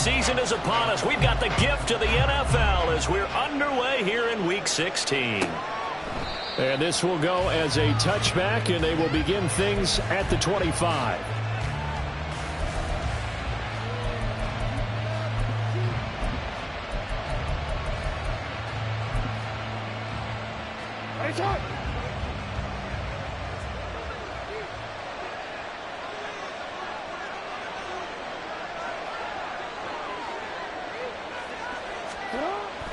season is upon us. We've got the gift of the NFL as we're underway here in Week 16. And this will go as a touchback, and they will begin things at the 25.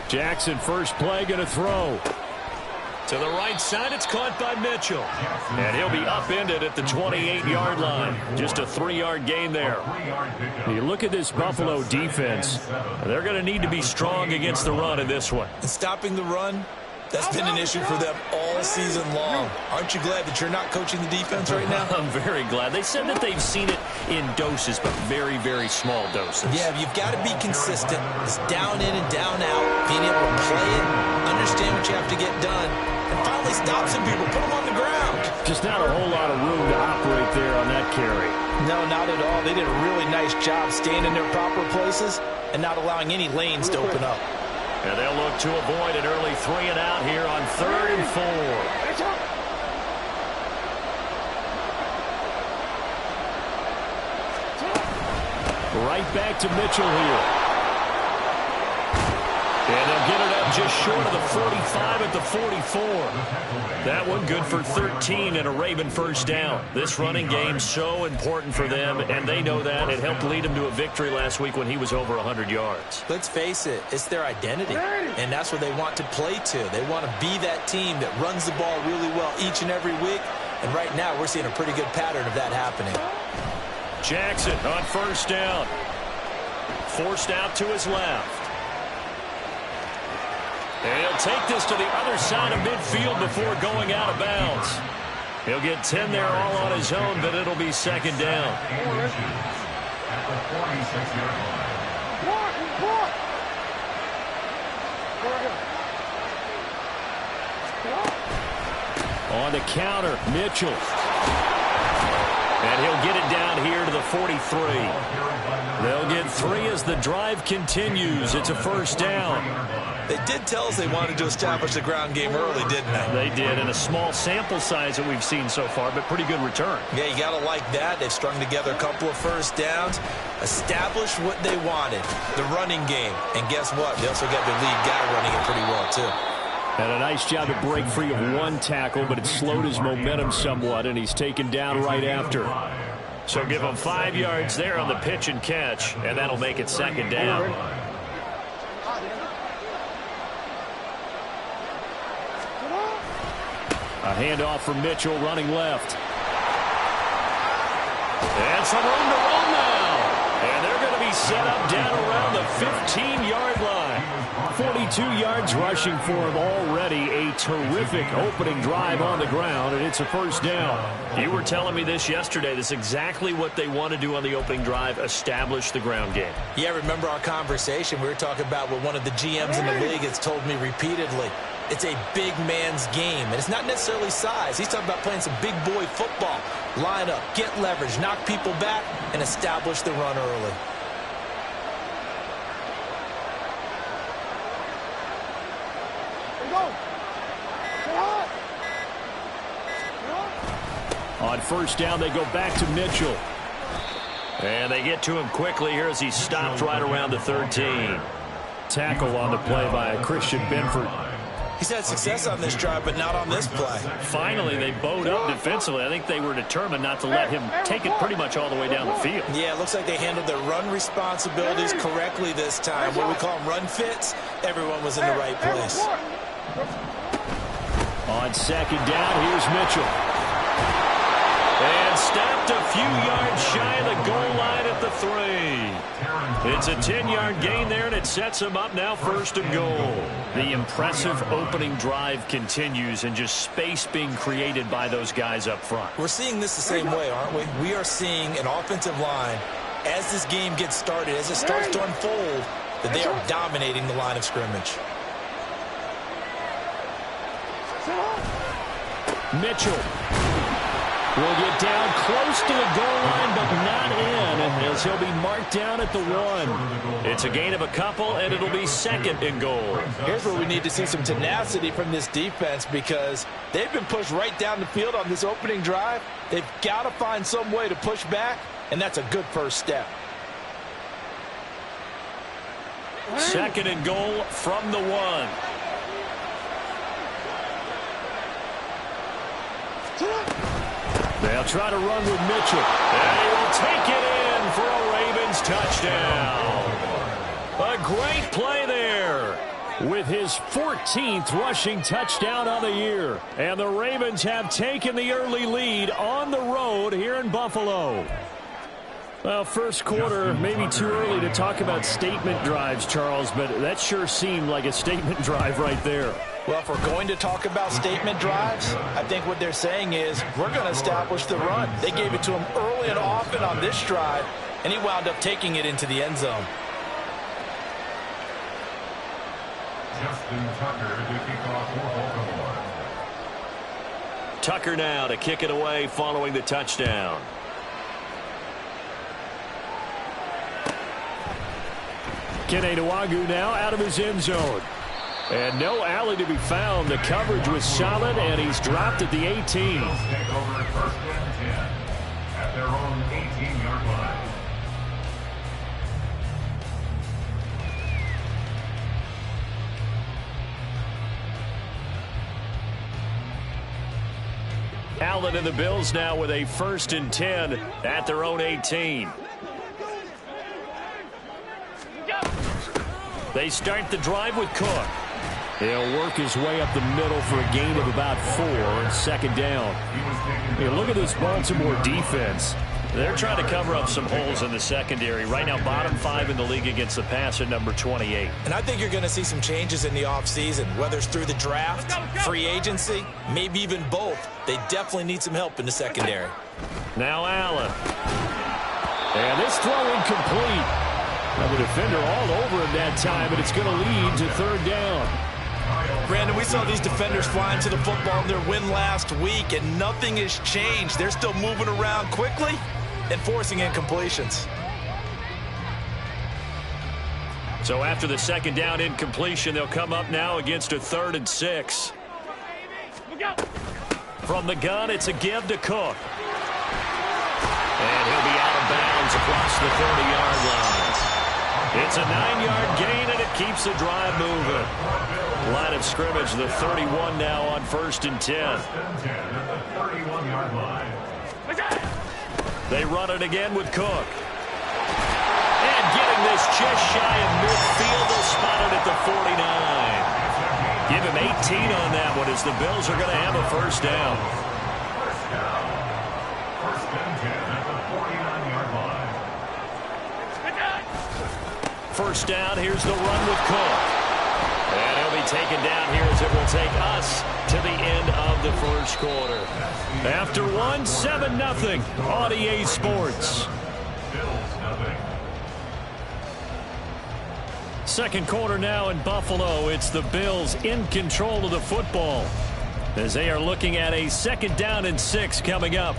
Jackson, first play, going to throw. To the right side, it's caught by Mitchell. And he'll be upended at the 28-yard line. Just a 3-yard gain there. You look at this Buffalo defense. They're going to need to be strong against the run in this one. And stopping the run, that's been an issue for them all season long. Aren't you glad that you're not coaching the defense right now? I'm very glad. They said that they've seen it in doses, but very, very small doses. Yeah, you've got to be consistent. It's down in and down out. Being able to play it, understand what you have to get done, and finally stop some people, put them on the ground. Just not a whole lot of room to operate there on that carry. No, not at all. They did a really nice job staying in their proper places and not allowing any lanes to open up. And they'll look to avoid an early 3 and out here on 3rd and 4. Right back to Mitchell here. And they'll get it up just short of the 45 at the 44. That one good for 13 and a Raven first down. This running game so important for them, and they know that. It helped lead them to a victory last week when he was over 100 yards. Let's face it, it's their identity, and that's what they want to play to. They want to be that team that runs the ball really well each and every week, and right now we're seeing a pretty good pattern of that happening. Jackson on first down. Forced out to his left. And he'll take this to the other side of midfield before going out of bounds. He'll get 10 there all on his own, but it'll be second down. On the counter, Mitchell. And he'll get it down here to the 43. They'll get 3 as the drive continues. It's a first down. They did tell us they wanted to establish the ground game early, didn't they? They did, in a small sample size that we've seen so far, but pretty good return. Yeah, you got to like that. They've strung together a couple of first downs, established what they wanted, the running game. And guess what? They also got their lead guy running it pretty well, too. And a nice job to break free of one tackle, but it slowed his momentum somewhat, and he's taken down right after. So give him 5 yards there on the pitch and catch, and that'll make it second down. A handoff from Mitchell running left. And some room to run now. And they're going to be set up down around the 15-yard line. 42 yards rushing for him already. A terrific opening drive on the ground, and it's a first down. You were telling me this yesterday. This is exactly what they want to do on the opening drive, establish the ground game. Yeah, remember our conversation? We were talking about what one of the GMs in the league has told me repeatedly. It's a big man's game, and it's not necessarily size. He's talking about playing some big boy football. Line up, get leverage, knock people back, and establish the run early. On first down, they go back to Mitchell. And they get to him quickly here as he stopped right around the 13. Tackle on the play by Christian Benford. He's had success on this drive, but not on this play. Finally, they bowed up defensively. I think they were determined not to let him take it pretty much all the way down the field. Yeah, it looks like they handled their run responsibilities correctly this time. What we call them run fits, everyone was in the right place. On second down, here's Mitchell. And stopped a few yards shy of the goal line at the 3. It's a 10-yard gain there, and it sets them up now 1st and goal. The impressive opening drive continues, and just space being created by those guys up front. We're seeing this the same way, aren't we? We are seeing an offensive line, as this game gets started, as it starts to unfold, that they are dominating the line of scrimmage. Mitchell. Will get down close to the goal line, but not in, as he'll be marked down at the 1. It's a gain of a couple, and it'll be second and goal. Here's where we need to see some tenacity from this defense, because they've been pushed right down the field on this opening drive. They've got to find some way to push back, and that's a good first step. Second and goal from the 1. They'll try to run with Mitchell. And he will take it in for a Ravens touchdown. A great play there. With his 14th rushing touchdown of the year. And the Ravens have taken the early lead on the road here in Buffalo. Well, first quarter, maybe too early to talk about statement drives, Charles, but that sure seemed like a statement drive right there. Well, if we're going to talk about statement drives, I think what they're saying is we're going to establish the run. They gave it to him early and often on this drive, and he wound up taking it into the end zone. Tucker now to kick it away following the touchdown. Kene Nwagu now out of his end zone. And no alley to be found. The coverage was solid, and he's dropped at the 18. Take over first and 10 at their own 18-yard line. Allen and the Bills now with a first and 10 at their own 18. They start the drive with Cook. He'll work his way up the middle for a gain of about 4, second down. Hey, look at this Baltimore defense. They're trying to cover up some holes in the secondary. Right now, bottom 5 in the league against the pass at number 28. And I think you're going to see some changes in the offseason, whether it's through the draft, free agency, maybe even both. They definitely need some help in the secondary. Now Allen. And this throw incomplete. Now the defender all over him that time, but it's going to lead to third down. Brandon, we saw these defenders flying to the football in their win last week, and nothing has changed. They're still moving around quickly and forcing incompletions. So after the second down incompletion, they'll come up now against a 3rd and 6. From the gun, it's a give to Cook. And he'll be out of bounds across the 30-yard line. It's a 9-yard gain, and it keeps the drive moving. Line of scrimmage, the 31 now on 1st and 10. They run it again with Cook. And getting this just shy of midfield, they'll spot it at the 49. Give him 18 on that one as the Bills are going to have a first down. First and 10 at the 49-yard line. First down, here's the run with Cook. And he'll be taken down here as it will take us to the end of the first quarter. After 1, 7-0 on EA Sports. Second quarter now in Buffalo. It's the Bills in control of the football as they are looking at a 2nd down and 6 coming up.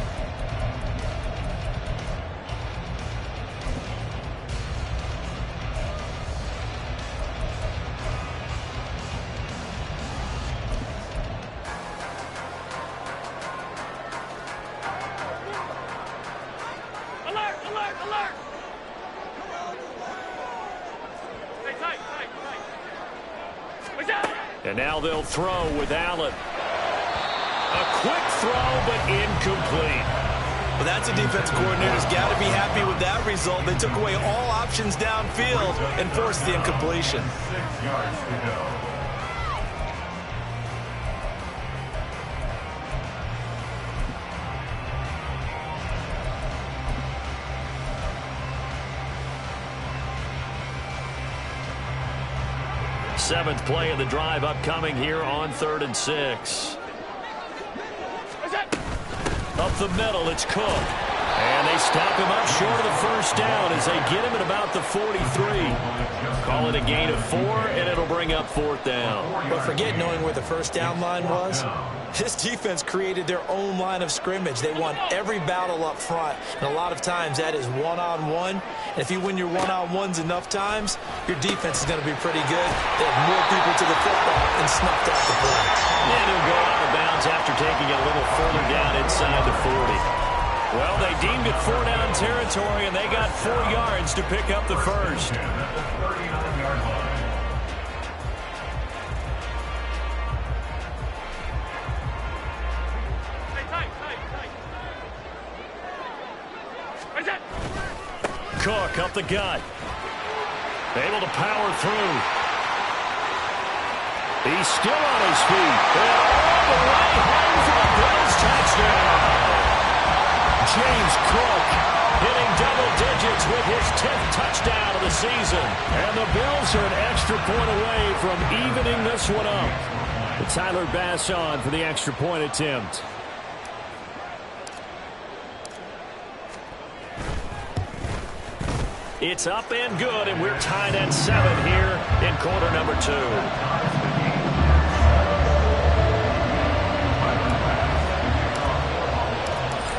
And now they'll throw with Allen. A quick throw, but incomplete. Well, that's a defense coordinator's got to be happy with that result. They took away all options downfield and forced the incompletion. 6 yards to go. Seventh play of the drive upcoming here on 3rd and 6. Up the middle, it's Cook. And they stop him up short of the first down as they get him at about the 43. Call it a gain of 4, and it'll bring up 4th down. But forget knowing where the first down line was. This defense created their own line of scrimmage. They won every battle up front, and a lot of times that is one-on-one. And if you win your one-on-ones enough times, your defense is going to be pretty good. They have more people to the football and snuffed out the play. And he'll go out of bounds after taking it a little further down inside the 40. Well, they deemed it 4-down territory, and they got 4 yards to pick up the first. Cook up the gut. Able to power through. He's still on his feet. And all the way home for the Bills touchdown. James Cook hitting double digits with his 10th touchdown of the season. And the Bills are an extra point away from evening this one up. But Tyler Bass on for the extra point attempt. It's up and good, and we're tied at 7 here in quarter number 2.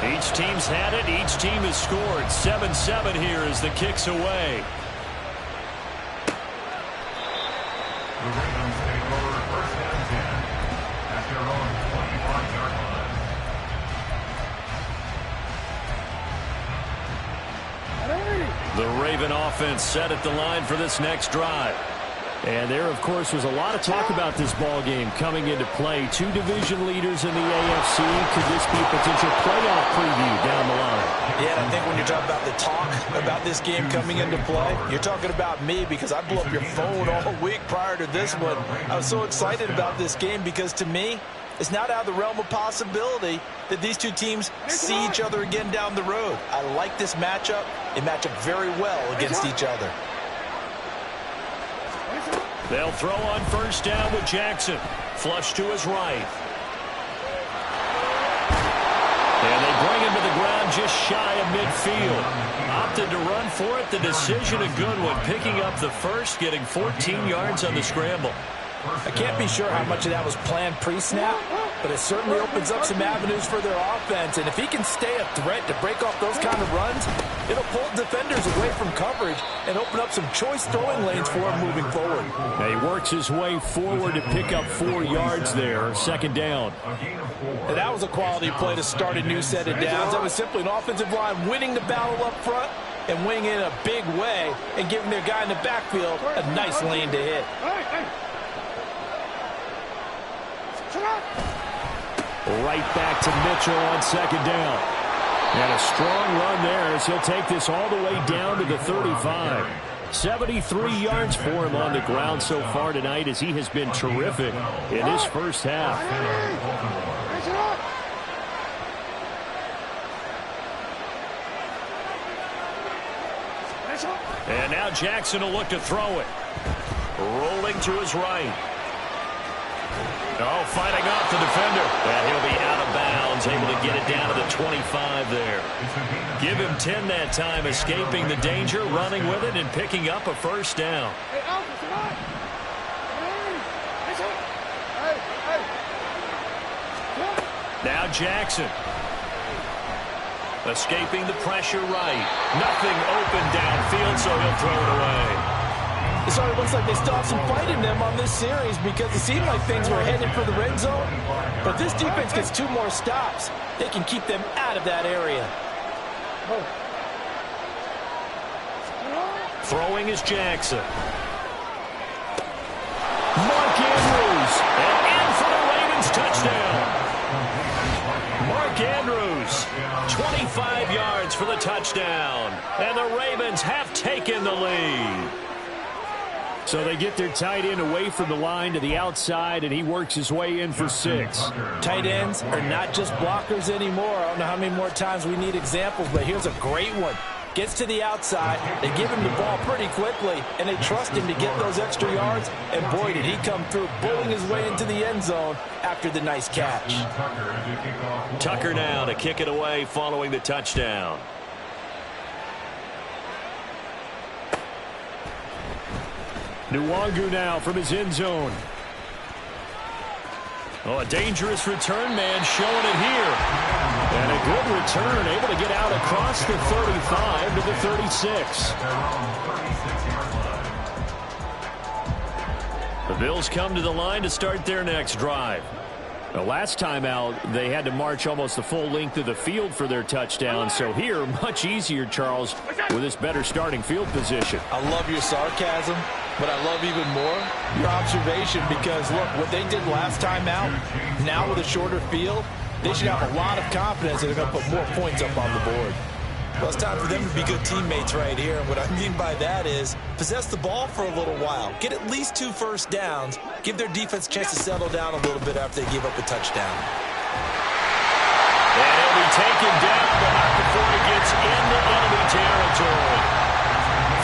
Each team's had it. Each team has scored. 7-7 here as the kick's away. The Ravens take over first and 10 at their own 25-yard line. The Raven offense set at the line for this next drive. And there, of course, was a lot of talk about this ball game coming into play. 2 division leaders in the AFC. Could this be a potential playoff preview down the line? Yeah, I think when you're talking about the talk about this game coming into play, you're talking about me because I blew up your phone all week prior to this one. I was so excited about this game because, to me, it's not out of the realm of possibility that these two teams see each other again down the road. I like this matchup. They match up very well against each other. They'll throw on first down with Jackson. Flush to his right. And they bring him to the ground just shy of midfield. Opted to run for it. The decision a good one. Picking up the first, getting 14 yards on the scramble. I can't be sure how much of that was planned pre-snap, but it certainly opens up some avenues for their offense. And if he can stay a threat to break off those kind of runs, it'll pull defenders away from coverage and open up some choice throwing lanes for him moving forward. He works his way forward to pick up 4 yards there. Second down. And that was a quality play to start a new set of downs. That was simply an offensive line winning the battle up front and winning it in a big way and giving their guy in the backfield a nice lane to hit. Right back to Mitchell on second down. And a strong run there as he'll take this all the way down to the 35. 73 yards for him on the ground so far tonight as he has been terrific in his first half. And now Jackson will look to throw it. Rolling to his right. Oh, fighting off the defender. And he'll be out of bounds, able to get it down to the 25 there. Give him 10 that time, escaping the danger, running with it, and picking up a first down. Now Jackson. Escaping the pressure right. Nothing open downfield, so he'll throw it away. It sort of looks like they still have some fight in them on this series because it seemed like things were headed for the red zone. But this defense gets 2 more stops. They can keep them out of that area. Throwing is Jackson. Mark Andrews. And in for the Ravens touchdown. Mark Andrews, 25 yards for the touchdown. And the Ravens have taken the lead. So they get their tight end away from the line to the outside, and he works his way in for 6. Tight ends are not just blockers anymore. I don't know how many more times we need examples, but here's a great one. Gets to the outside, they give him the ball pretty quickly, and they trust him to get those extra yards, and boy, did he come through, bulling his way into the end zone after the nice catch. Tucker now to kick it away following the touchdown. Nwangu now from his end zone. Oh, a dangerous return man showing it here. And a good return, able to get out across the 35 to the 36. The Bills come to the line to start their next drive. The last time out, they had to march almost the full length of the field for their touchdown. So here, much easier, Charles, with this better starting field position. I love your sarcasm, but I love even more your observation, because, look, what they did last time out, now with a shorter field, they should have a lot of confidence that they're going to put more points up on the board. Well, it's time for them to be good teammates right here. And what I mean by that is possess the ball for a little while. Get at least 2 first downs. Give their defense a chance to settle down a little bit after they give up a touchdown. And he'll be taken down, but not before he gets into enemy territory.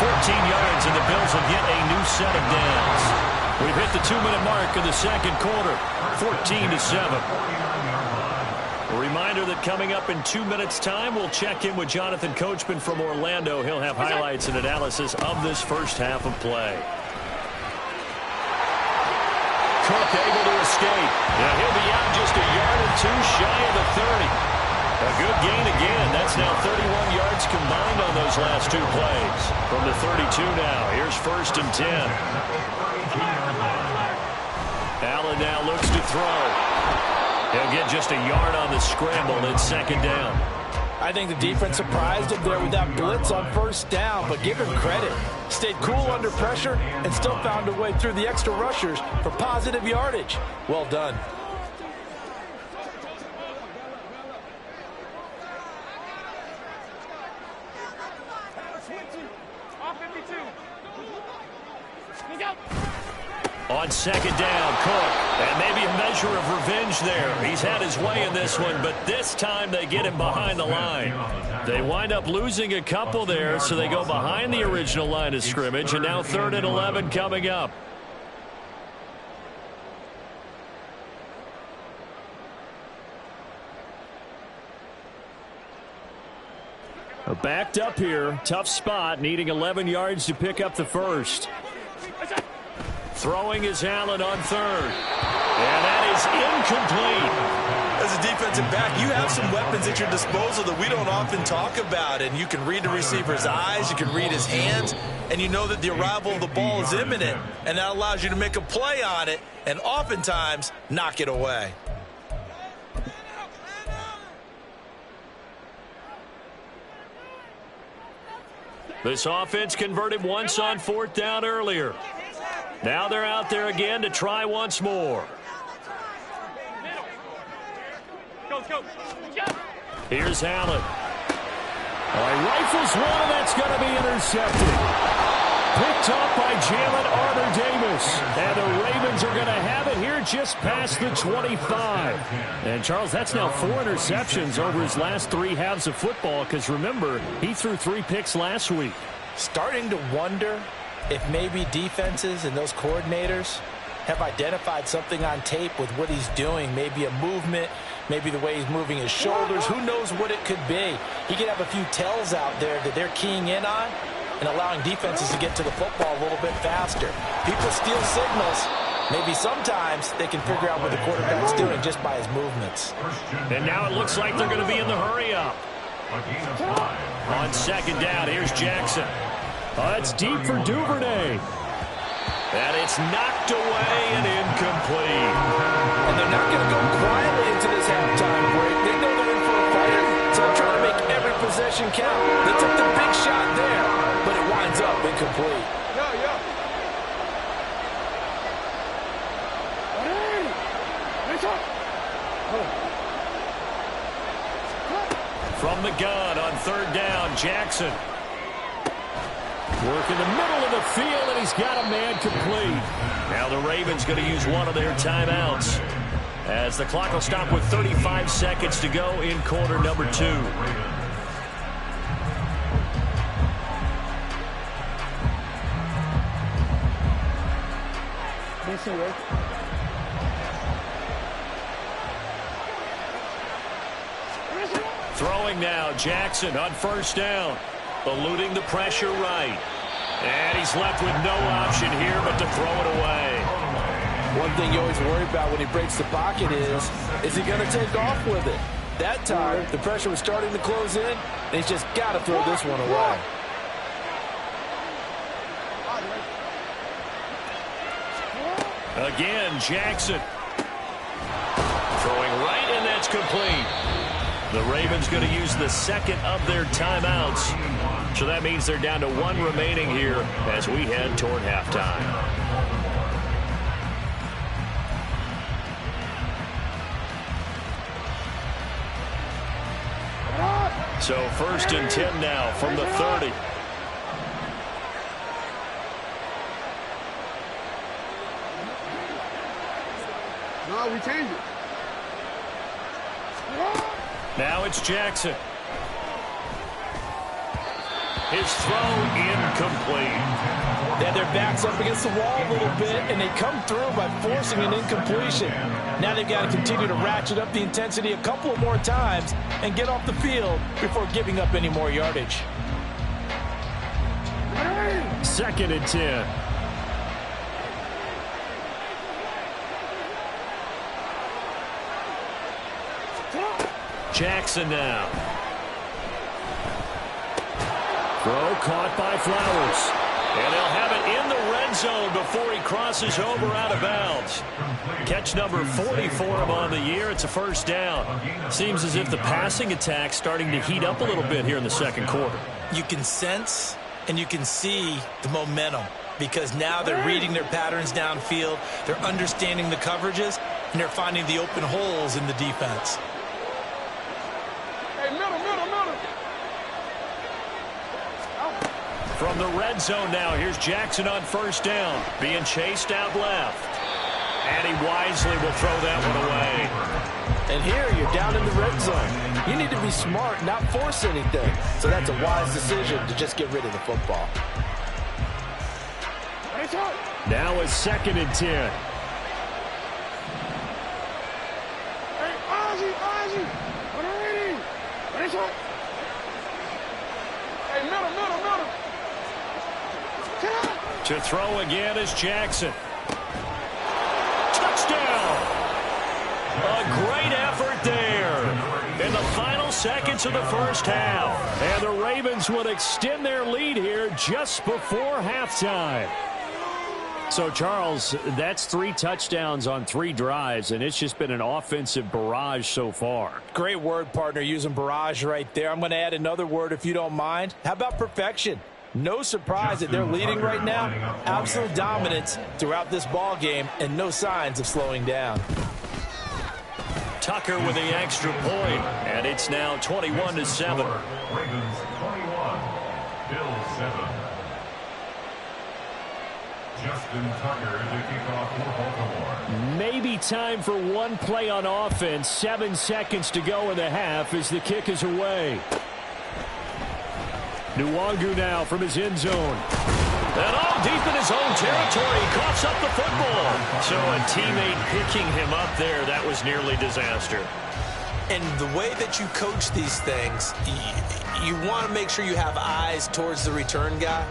14 yards, and the Bills will get a new set of downs. We've hit the 2-minute mark of the second quarter, 14-7. A reminder that coming up in 2 minutes' time, we'll check in with Jonathan Coachman from Orlando. He'll have highlights and analysis of this first half of play. Cook able to escape. Now he'll be out just a yard or 2 shy of the 30. A good gain again. That's now 31 yards combined on those last 2 plays. From the 32 now. Here's 1st and 10. Allen now looks to throw. He'll get just a yard on the scramble. It's 2nd down. I think the defense surprised him there with that blitz on 1st down, but give him credit. Stayed cool under pressure and still found a way through the extra rushers for positive yardage. Well done. On 2nd down, Cook. And maybe a measure of revenge there. He's had his way in this one, but this time they get him behind the line. They wind up losing a couple there, so they go behind the original line of scrimmage, and now 3rd and 11 coming up. Backed up here. Tough spot, needing 11 yards to pick up the first. Throwing is Allen on 3rd. And that is incomplete. As a defensive back, you have some weapons at your disposal that we don't often talk about. And you can read the receiver's eyes, you can read his hands, and you know that the arrival of the ball is imminent. And that allows you to make a play on it and oftentimes knock it away. This offense converted once on 4th down earlier. Now they're out there again to try once more. Here's Allen. He rifles one, and that's going to be intercepted. Picked up by Jalen Armour-Davis. And the Ravens are going to have it here just past the 25. And, Charles, that's now 4 interceptions over his last 3 halves of football, because, remember, he threw 3 picks last week. Starting to wonder if maybe defenses and those coordinators have identified something on tape with what he's doing. Maybe a movement, maybe the way he's moving his shoulders. Who knows what it could be? He could have a few tells out there that they're keying in on and allowing defenses to get to the football a little bit faster. People steal signals. Maybe sometimes they can figure out what the quarterback's doing just by his movements. And now it looks like they're going to be in the hurry-up. On 2nd down, here's Jackson. It's deep for Duvernay. And it's knocked away and incomplete. And they're not going to go quietly into this halftime break. They know they're in for a fight, so they're trying to make every possession count. They took the big shot there, but it winds up incomplete. From the gun on 3rd down, Jackson. Work in the middle of the field, and he's got a man complete. Now the Ravens going to use one of their timeouts, as the clock will stop with 35 seconds to go in quarter number 2. Throwing now, Jackson on 1st down. Eluding the pressure right. And he's left with no option here but to throw it away. One thing you always worry about when he breaks the pocket is he going to take off with it? That time, the pressure was starting to close in, and he's just got to throw this one away. Again, Jackson. Throwing right, and that's complete. The Ravens going to use the second of their timeouts. So that means they're down to one remaining here as we head toward halftime. So 1st and 10 now from the 30. No, we changed it. Now it's Jackson. His throw incomplete. They had their backs up against the wall a little bit, and they come through by forcing an incompletion. Now they've got to continue to ratchet up the intensity a couple of more times and get off the field before giving up any more yardage. 2nd and 10. Jackson now. Throw caught by Flowers. And they'll have it in the red zone before he crosses over out of bounds. Catch number 40 for him on the year. It's a 1st down. Seems as if the passing attack's starting to heat up a little bit here in the 2nd quarter. You can sense and you can see the momentum because now they're reading their patterns downfield. They're understanding the coverages, and they're finding the open holes in the defense. From the red zone now, here's Jackson on 1st down, being chased out left. And he wisely will throw that one away. And here you're down in the red zone. You need to be smart, not force anything. So that's a wise decision to just get rid of the football. Now it's 2nd and 10. To throw again is Jackson. Touchdown! A great effort there in the final seconds of the 1st half. And the Ravens would extend their lead here just before halftime. So, Charles, that's 3 touchdowns on 3 drives, and it's just been an offensive barrage so far. Great word, partner, using barrage right there. I'm going to add another word if you don't mind. How about perfection? No surprise that they're leading right now. Absolute dominance throughout this ball game and no signs of slowing down. Tucker with the extra point, and it's now 21-7. Ravens 21, Bills 7. Justin Tucker to kick off for Baltimore. Maybe time for one play on offense. 7 seconds to go in the half as the kick is away. Nwangu now from his end zone. And all deep in his own territory. He coughs up the football. So a teammate picking him up there, that was nearly disaster. And the way that you coach these things, you want to make sure you have eyes towards the return guy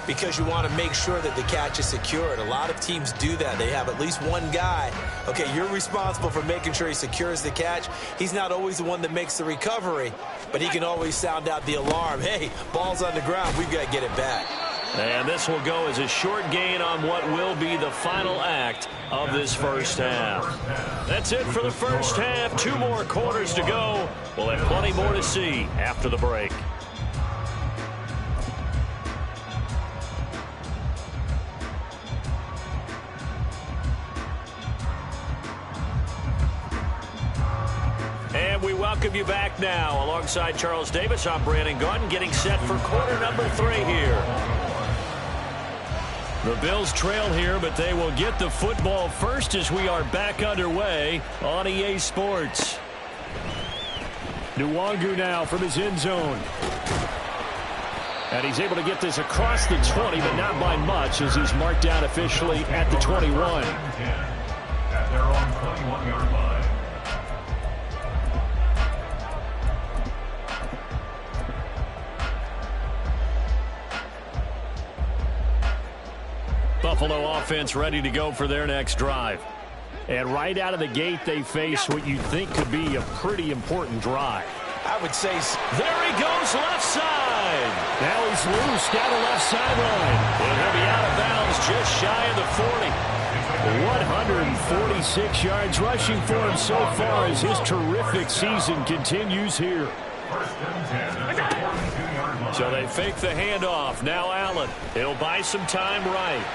because you want to make sure that the catch is secured. A lot of teams do that. They have at least one guy. Okay, you're responsible for making sure he secures the catch. He's not always the one that makes the recovery, but he can always sound out the alarm. Hey, ball's on the ground. We've got to get it back. And this will go as a short gain on what will be the final act of this 1st half. That's it for the 1st half. 2 more quarters to go. We'll have plenty more to see after the break. And we welcome you back now. Alongside Charles Davis, I'm Brandon Gaudin, getting set for quarter number 3 here. The Bills trail here, but they will get the football first as we are back underway on EA Sports. Nwangu now from his end zone. And he's able to get this across the 20, but not by much as he's marked down officially at the 21. At their own 21-yard line. Buffalo offense ready to go for their next drive. And right out of the gate, they face what you think could be a pretty important drive. I would say, there he goes left side. Now he's loose down the left sideline. And he'll be out of bounds just shy of the 40. 146 yards rushing for him so far as his terrific season continues here. So they fake the handoff. Now Allen. He'll buy some time right.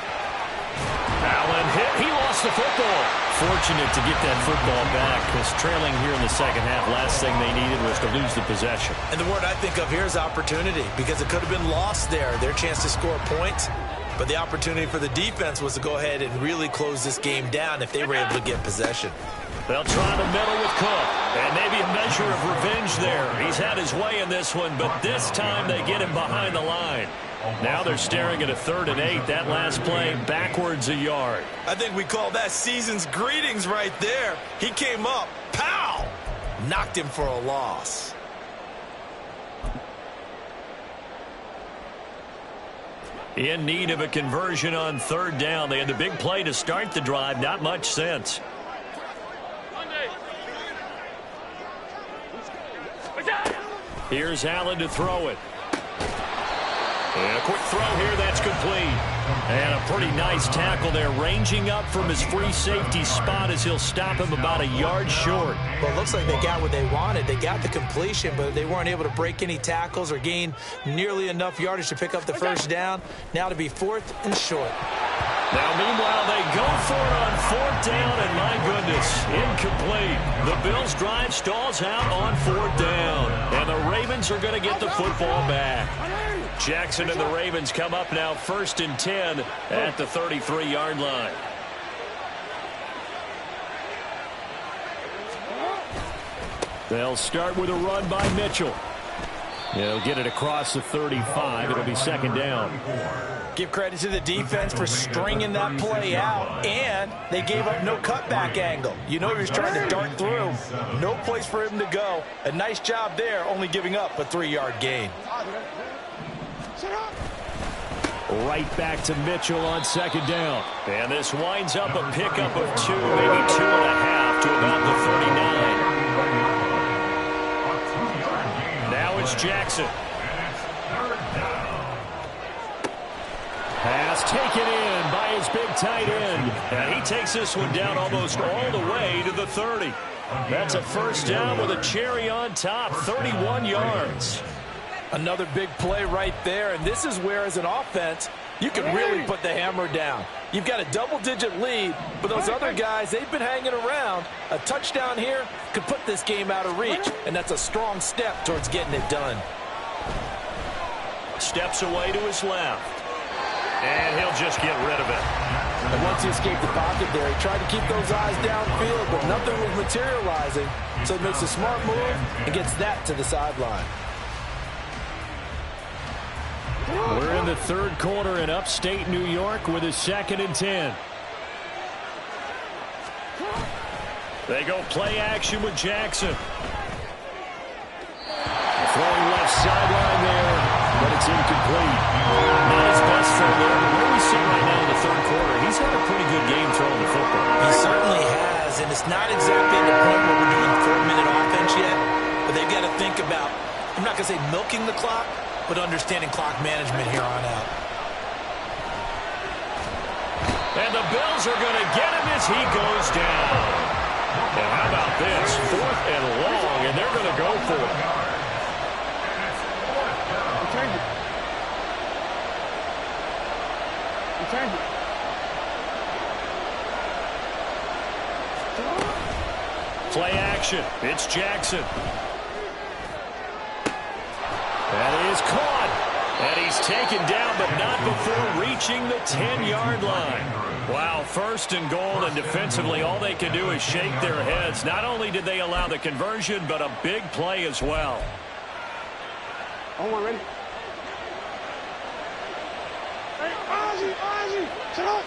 Allen hit. He lost the football. Fortunate to get that football back because trailing here in the second half, last thing they needed was to lose the possession. And the word I think of here is opportunity because it could have been lost there. Their chance to score points. But the opportunity for the defense was to go ahead and really close this game down if they were able to get possession. They'll try the middle with Cook. And maybe a measure of revenge there. He's had his way in this one, but this time they get him behind the line. Now they're staring at a 3rd and 8. That last play backwards a yard. I think we call that season's greetings right there. He came up, pow! Knocked him for a loss. In need of a conversion on 3rd down. They had the big play to start the drive. Not much sense. Here's Allen to throw it. And a quick throw here, that's complete. And a pretty nice tackle there, ranging up from his free safety spot as he'll stop him about a yard short. Well, it looks like they got what they wanted. They got the completion, but they weren't able to break any tackles or gain nearly enough yardage to pick up the first down. Now to be 4th and short. Now, meanwhile, they go for it on 4th down, and my goodness, incomplete. The Bills' drive stalls out on 4th down, and the Ravens are going to get the football back. Jackson and the Ravens come up now 1st and 10 at the 33-yard line. They'll start with a run by Mitchell. They'll get it across the 35. It'll be 2nd down. Give credit to the defense for stringing that play out, and they gave up no cutback angle. You know he was trying to dart through. No place for him to go. A nice job there, only giving up a 3-yard gain. Right back to Mitchell on 2nd down. And this winds up a pickup of 2, maybe 2.5 to about the 39. Now it's Jackson. Pass taken in by his big tight end. And he takes this one down almost all the way to the 30. That's a 1st down with a cherry on top, 31 yards. Another big play right there, and this is where, as an offense, you can really put the hammer down. You've got a double-digit lead, but those other guys, they've been hanging around. A touchdown here could put this game out of reach, and that's a strong step towards getting it done. Steps away to his left, and he'll just get rid of it. And once he escaped the pocket there, he tried to keep those eyes downfield, but nothing was materializing, so he makes a smart move and gets that to the sideline. We're in the 3rd quarter in upstate New York with a 2nd and 10. They go play action with Jackson. Throwing left sideline there, but it's incomplete. Not his best throw there, but where we sit right now in the 3rd quarter, he's had a pretty good game throwing the football. He certainly has, and it's not exactly at the point where we're doing 4-minute offense yet, but they've got to think about, I'm not going to say milking the clock, but understanding clock management here on out. And the Bills are going to get him as he goes down. And how about this? 4th and long, and they're going to go for it. Play action. It's Jackson. And he is caught. And he's taken down, but not before reaching the 10-yard line. Wow, 1st and goal, and defensively, all they can do is shake their heads. Not only did they allow the conversion, but a big play as well. Oh, we're ready. Hey, Ozzy, shut up.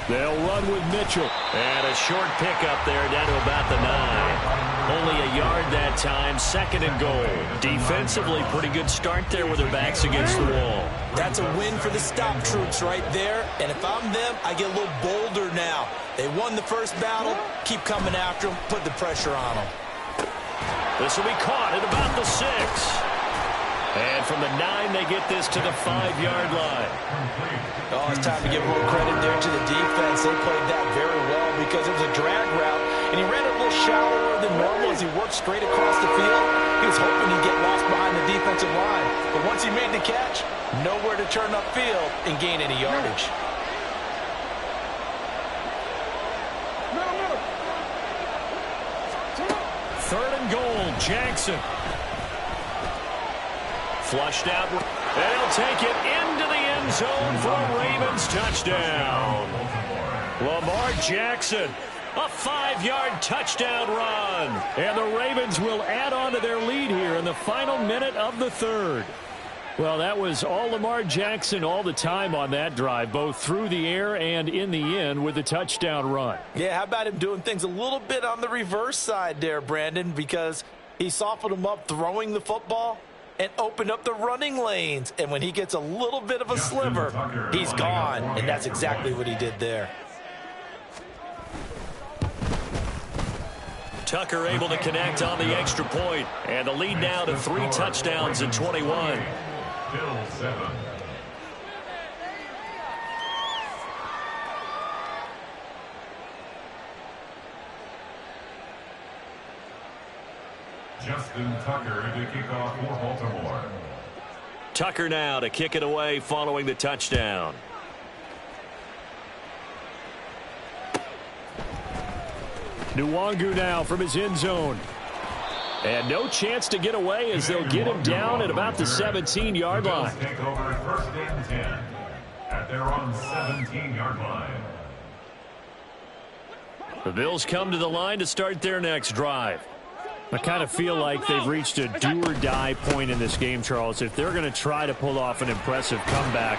They'll run with Mitchell. And a short pickup there down to about the 9. Only a yard that time. 2nd and goal. Defensively, pretty good start there with their backs against the wall. That's a win for the stop troops right there. And if I'm them, I get a little bolder now. They won the first battle. Keep coming after them. Put the pressure on them. This will be caught at about the 6. And from the 9, they get this to the 5-yard line. Oh, it's time to give a little credit there to the defense. They played that very well because it was a drag route, and he ran a little shallower than normal as he worked straight across the field. He was hoping he'd get lost behind the defensive line, but once he made the catch, nowhere to turn upfield and gain any yardage. Third and goal, Jackson. Flushed out, and he'll take it into the end zone for a Ravens touchdown. Lamar Jackson, a 5-yard touchdown run. And the Ravens will add on to their lead here in the final minute of the 3rd. Well, that was all Lamar Jackson all the time on that drive, both through the air and in the end with a touchdown run. Yeah, how about him doing things a little bit on the reverse side there, Brandon, because he softened him up throwing the football and opened up the running lanes. And when he gets a little bit of a sliver, he's gone. And that's exactly what he did there. Tucker able to connect on the extra point. And the lead now to 3 touchdowns and 21. Still 7. Justin Tucker to kick off for Baltimore. Tucker now to kick it away following the touchdown. Nwangu now from his end zone. And no chance to get away as they'll get him down at about the 17-yard line. Take over 1st and 10 at their own 17-yard line. The Bills come to the line to start their next drive. I kind of feel like they've reached a do-or-die point in this game, Charles. If they're going to try to pull off an impressive comeback,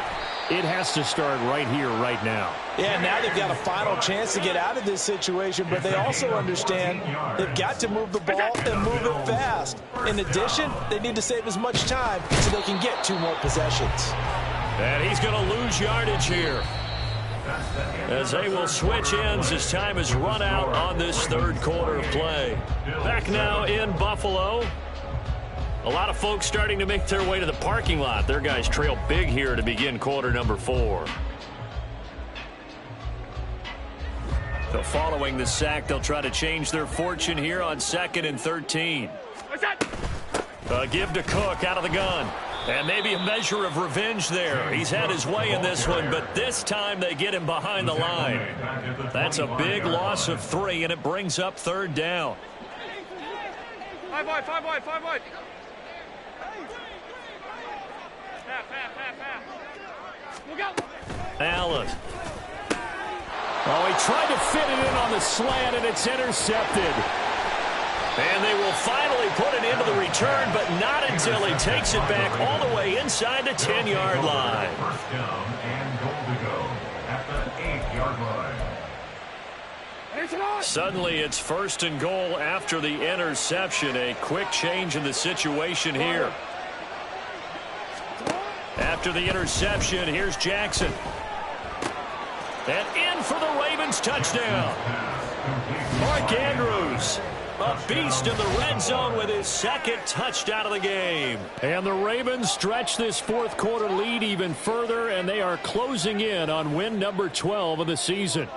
it has to start right here, right now. Yeah, now they've got a final chance to get out of this situation, but they also understand they've got to move the ball and move it fast. In addition, they need to save as much time so they can get 2 more possessions. And he's going to lose yardage here, as they will switch ends as time has run out on this 3rd quarter of play. Back now in Buffalo. A lot of folks starting to make their way to the parking lot. Their guys trail big here to begin quarter number 4. So following the sack, they'll try to change their fortune here on 2nd and 13. Give to Cook out of the gun. And maybe a measure of revenge there. He's had his way in this one, but this time they get him behind the line. That's a big loss of 3, and it brings up 3rd down. 5 wide, 5 wide, 5 wide. Look out. Allen. Oh, he tried to fit it in on the slant, and it's intercepted. And they will finally put it into the return, but not until he takes it back all the way inside the 10-yard line. 1st down and goal to go at the 8-yard line. Suddenly it's 1st and goal after the interception. A quick change in the situation here. After the interception, here's Jackson. And in for the Ravens touchdown. Mark Andrews, a beast in the red zone with his 2nd touchdown of the game. And the Ravens stretch this 4th quarter lead even further, and they are closing in on win number 12 of the season.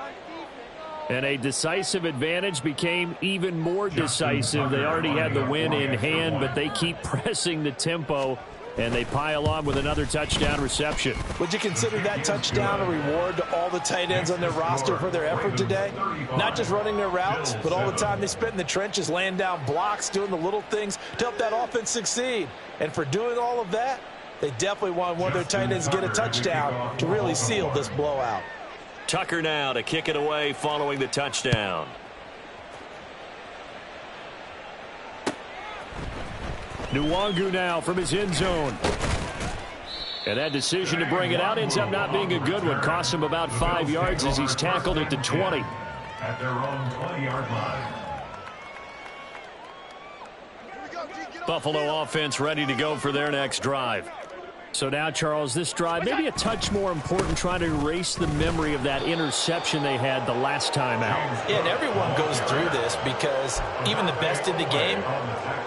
And a decisive advantage became even more decisive. They already had the win in hand, but they keep pressing the tempo, and they pile on with another touchdown reception. Would you consider that touchdown a reward to all the tight ends on their roster for their effort today? Not just running their routes, but all the time they spent in the trenches, laying down blocks, doing the little things to help that offense succeed. And for doing all of that, they definitely want one of their tight ends to get a touchdown to really seal this blowout. Tucker now to kick it away following the touchdown. Nwangu now from his end zone. And that decision to bring it out ends up not being a good one. Costs him about 5 yards as he's tackled at the 20. At their own 20-yard line. Buffalo offense ready to go for their next drive. So now, Charles, this drive maybe a touch more important, trying to erase the memory of that interception they had the last time out. Yeah, and everyone goes through this because even the best in the game,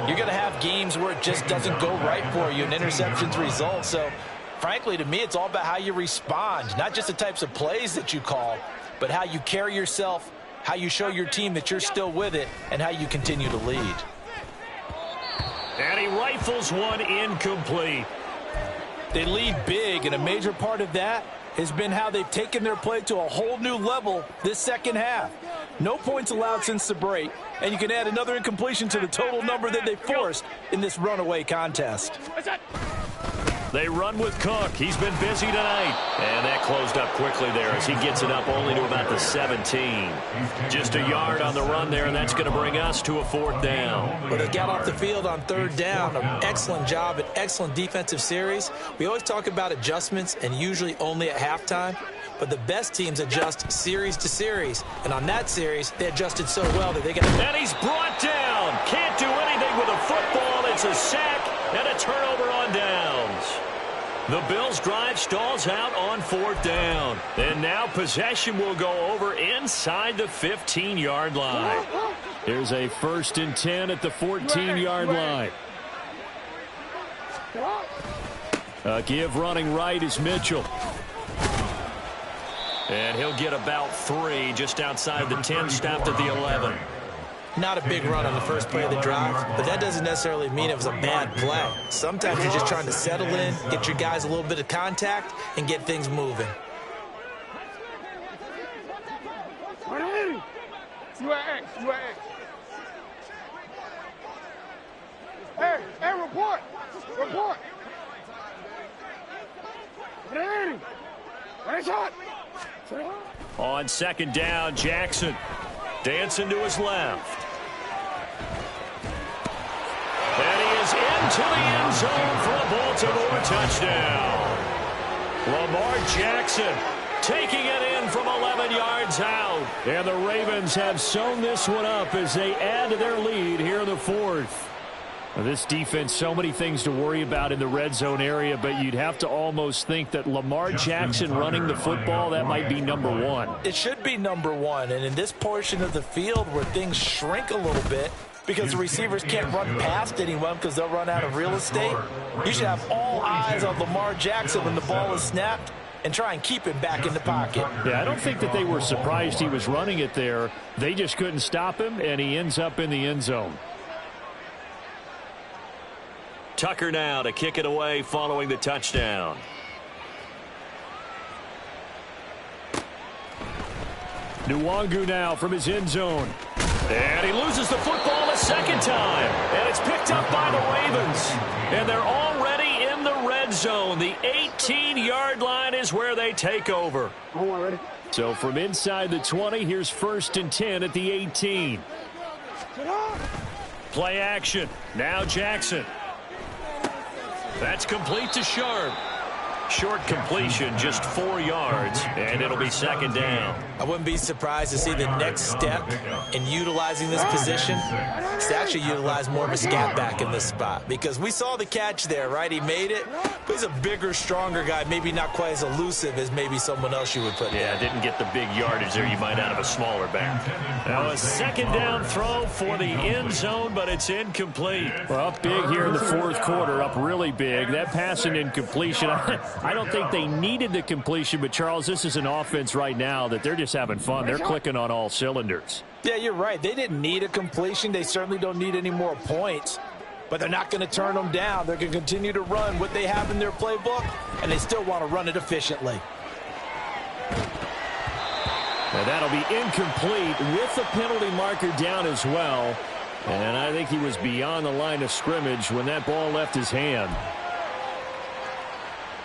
you're going to have games where it just doesn't go right for you and interceptions result. So, frankly, to me, it's all about how you respond, not just the types of plays that you call, but how you carry yourself, how you show your team that you're still with it, and how you continue to lead. And he rifles one incomplete. They lead big, and a major part of that has been how they've taken their play to a whole new level this second half. No points allowed since the break, and you can add another incompletion to the total number that they forced in this runaway contest. They run with Cook. He's been busy tonight. And that closed up quickly there as he gets it up only to about the 17. Just a yard on the run there, and that's going to bring us to a 4th down. Well, they got off the field on 3rd down. An excellent job, an excellent defensive series. We always talk about adjustments, and usually only at halftime. But the best teams adjust series to series. And on that series, they adjusted so well that they got... And he's brought down. Can't do anything with a football. It's a sack and a turnover on downs. The Bills' drive stalls out on 4th down. And now possession will go over inside the 15-yard line. Here's a 1st and 10 at the 14-yard line. A give running right is Mitchell. And he'll get about 3 just outside the 10, stopped at the 11. Not a big run on the first play of the drive, but that doesn't necessarily mean it was a bad play. Sometimes you're just trying to settle in, get your guys a little bit of contact, and get things moving. You at X. Hey, report. Nice shot. On 2nd down, Jackson dancing to his left. And he is into the end zone for a Baltimore touchdown. Lamar Jackson taking it in from 11 yards out. And the Ravens have sewn this one up as they add to their lead here in the 4th. This defense, so many things to worry about in the red zone area, but you'd have to almost think that Lamar Jackson running the football, that might be number 1. It should be number 1, and in this portion of the field where things shrink a little bit because the receivers can't run past anyone because they'll run out of real estate, you should have all eyes on Lamar Jackson when the ball is snapped and try and keep him back in the pocket. Yeah, I don't think that they were surprised he was running it there. They just couldn't stop him, and he ends up in the end zone. Tucker now to kick it away following the touchdown. Nwangu now from his end zone. And he loses the football a 2nd time. And it's picked up by the Ravens. And they're already in the red zone. The 18-yard line is where they take over. So from inside the 20, here's 1st and 10 at the 18. Play action. Now Jackson. That's complete to Sharp. Short completion, just 4 yards, and it'll be 2nd down. I wouldn't be surprised to see the next step in utilizing this position is to actually utilize more of a scat back in this spot, because we saw the catch there, right? He made it, but he's a bigger, stronger guy, maybe not quite as elusive as maybe someone else you would put there. Yeah, didn't get the big yardage there you might out of a smaller back. Now a 2nd down throw for the end zone, but it's incomplete. Well, up big here in the 4th quarter, up really big. That pass and incompletion, I don't think they needed the completion, but Charles, this is an offense right now that they're just having fun. They're clicking on all cylinders. Yeah, you're right. They didn't need a completion. They certainly don't need any more points, but they're not going to turn them down. They're going to continue to run what they have in their playbook, and they still want to run it efficiently. Now that'll be incomplete with the penalty marker down as well. And I think he was beyond the line of scrimmage when that ball left his hand.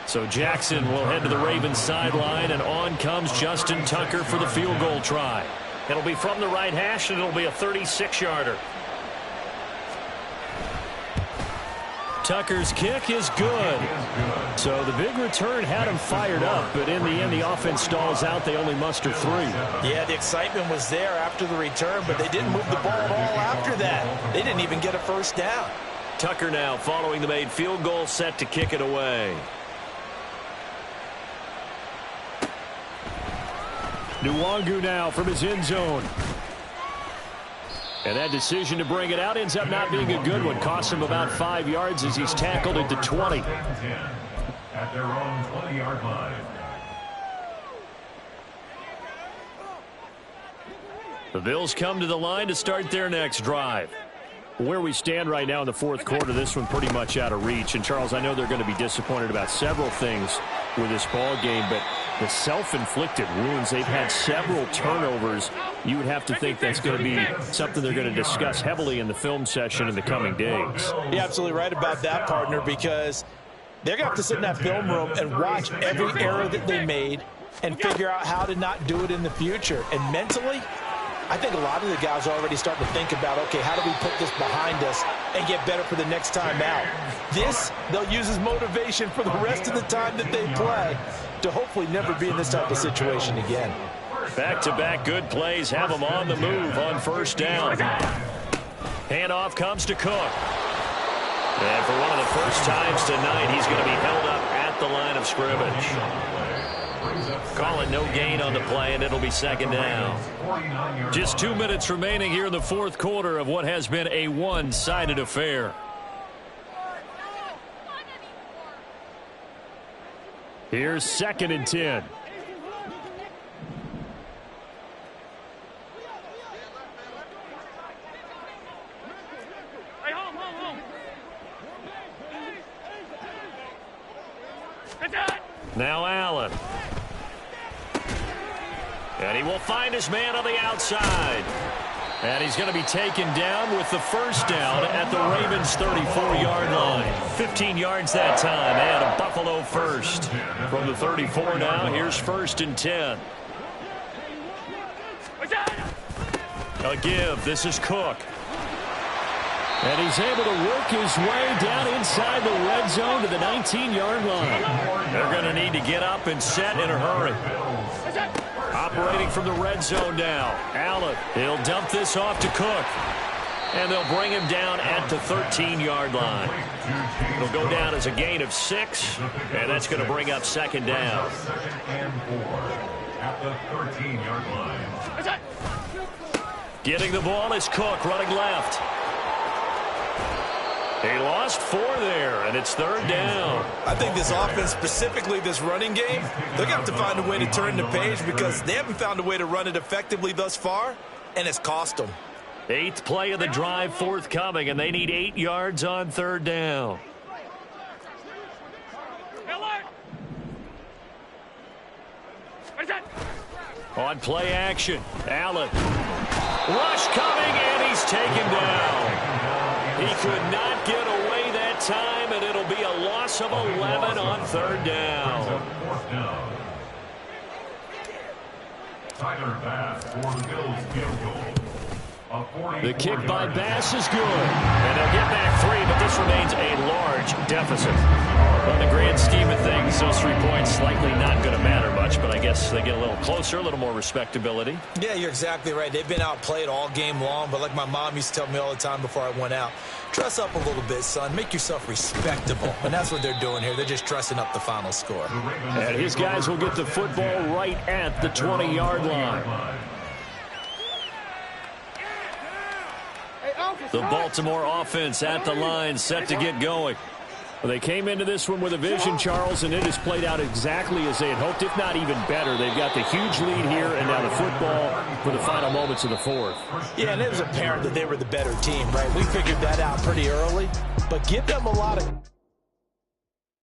So Jackson will head to the Ravens sideline, and on comes Justin Tucker for the field goal try. It'll be from the right hash, and it'll be a 36-yarder. Tucker's kick is good. So the big return had him fired up, but in the end, the offense stalls out. They only muster 3. Yeah, the excitement was there after the return, but they didn't move the ball at all after that. They didn't even get a 1st down. Tucker now following the made field goal, set to kick it away. Nwangu now from his end zone. And that decision to bring it out ends up not being a good one. Costs him about 5 yards as he's tackled into 20. At their own 20-yard line. The Bills come to the line to start their next drive. Where we stand right now in the fourth quarter, this one pretty much out of reach. And, Charles, I know they're going to be disappointed about several things with this ball game, but the self-inflicted wounds, they've had several turnovers. You would have to think that's going to be something they're going to discuss heavily in the film session in the coming days. You're absolutely right about that, partner, because they're going to have to sit in that film room and watch every error that they made and figure out how to not do it in the future. And mentally, I think a lot of the guys are already starting to think about, okay, how do we put this behind us and get better for the next time out? This, they'll use as motivation for the rest of the time that they play to hopefully never be in this type of situation again. Back-to-back good plays have them on the move on first down. Handoff comes to Cook. And for one of the first times tonight, he's going to be held up at the line of scrimmage. Call it no gain on the play, and it'll be second down. Just 2 minutes remaining here in the fourth quarter of what has been a one-sided affair. Here's 2nd and 10. Now Allen. And he will find his man on the outside. And he's going to be taken down with the first down at the Ravens' 34-yard line. 15 yards that time, and a Buffalo first. From the 34 now, here's 1st and 10. A give. This is Cook. And he's able to work his way down inside the red zone to the 19-yard line. They're going to need to get up and set in a hurry. Operating from the red zone now. Allen, he'll dump this off to Cook. And they'll bring him down at the 13-yard line. It'll go down as a gain of 6, and that's going to bring up second down. At the 13-yard line. Getting the ball is Cook running left. He lost 4 there, and it's 3rd down. I think this offense, specifically this running game, they're going to have to find a way to turn the page because they haven't found a way to run it effectively thus far, and it's cost them. 8th play of the drive forthcoming, and they need 8 yards on 3rd down. On play action, Allen. Rush coming, and he's taken down. He could not get away that time, and it'll be a loss of 11 on 3rd down. Tyler Bass for the Bills field goal. The kick by Bass is good. And they'll get back 3, but this remains a large deficit. On the grand scheme of things, those 3 points likely not going to matter much, but I guess they get a little closer, a little more respectability. Yeah, you're exactly right. They've been outplayed all game long, but like my mom used to tell me all the time before I went out, dress up a little bit, son. Make yourself respectable. And that's what they're doing here. They're just dressing up the final score. And his guys will get the football right at the 20-yard line. The Baltimore offense at the line, set to get going. Well, they came into this one with a vision, Charles, and it has played out exactly as they had hoped, if not even better. They've got the huge lead here, and now the football for the final moments of the fourth. Yeah, and it was apparent that they were the better team, right? We figured that out pretty early, but give them a lot of